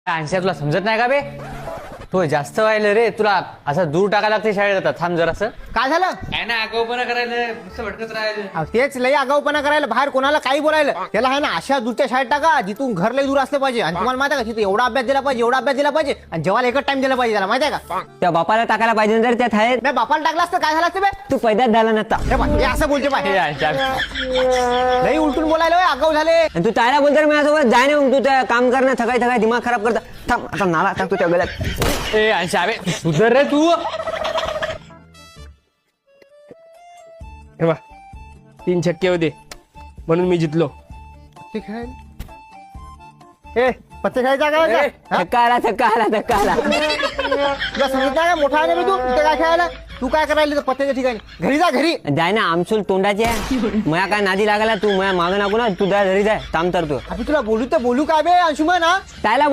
आणशा तुला समजत नाही का बे? तो जास्त व्हायला रे, तुला असं दूर टाकायला लागते शाळेत. आता थांब जरासं. काय झालं? काय ना आगाऊपणा करायला नुसतं भटकत राहायचं. अहो, तेच लई आगाऊपणा करायला, बाहेर कोणाला काही बोलायला. त्याला आहे ना अशा दूरच्या शाळेत टाका जिथून घर लई दूर असलं पाहिजे. आणि तुम्हाला माहिती आहे का, तिथे एवढा अभ्यास दिला पाहिजे, एवढा अभ्यास दिला पाहिजे, आणि जेवायला एकच टाइम दिला पाहिजे. त्याला माहिती आहे का? त्या बापाला टाकायला पाहिजे ना, जर त्यात आहे. नाही बापाला टाकला असतं काय झालं असतं बे? तू पैदाच झाला नसता. हे बघ, हे असं बोलते हे पाहिजे. आणशा. लई उलटून बोलायला होय, आगाऊ झाले. आणि तू तायला बोलतो माझ्यासोबत जाय ना, मग तू त्या काम करणं थकाय थकाय दिमाग खराब करता. थांब आता नाला टाकतो त्या गळ्यात. ए आणशा बे, सुधर रे तू. हे बा 3 छक्के होते म्हणून मी जितलो. ते खेळायला. ए पत्ते खेळायचा काय? थक्का आला थक्का आला थक्का आला. तुला समजत नाही का, मोठा आहे ना मी तू, इथे काय खेळायला? तू काय करायला पत्त्याच्या ठिकाणी? घरी जा घरी. जाय ना, आमसूल तोंडाची आहे. मया काय नादी लागायला, तू मया मागं नको ना, तू जा घरी जाय, काम तर तू अभी तुला बोलू तर बोलू काय बे अंशुमन? हा तायला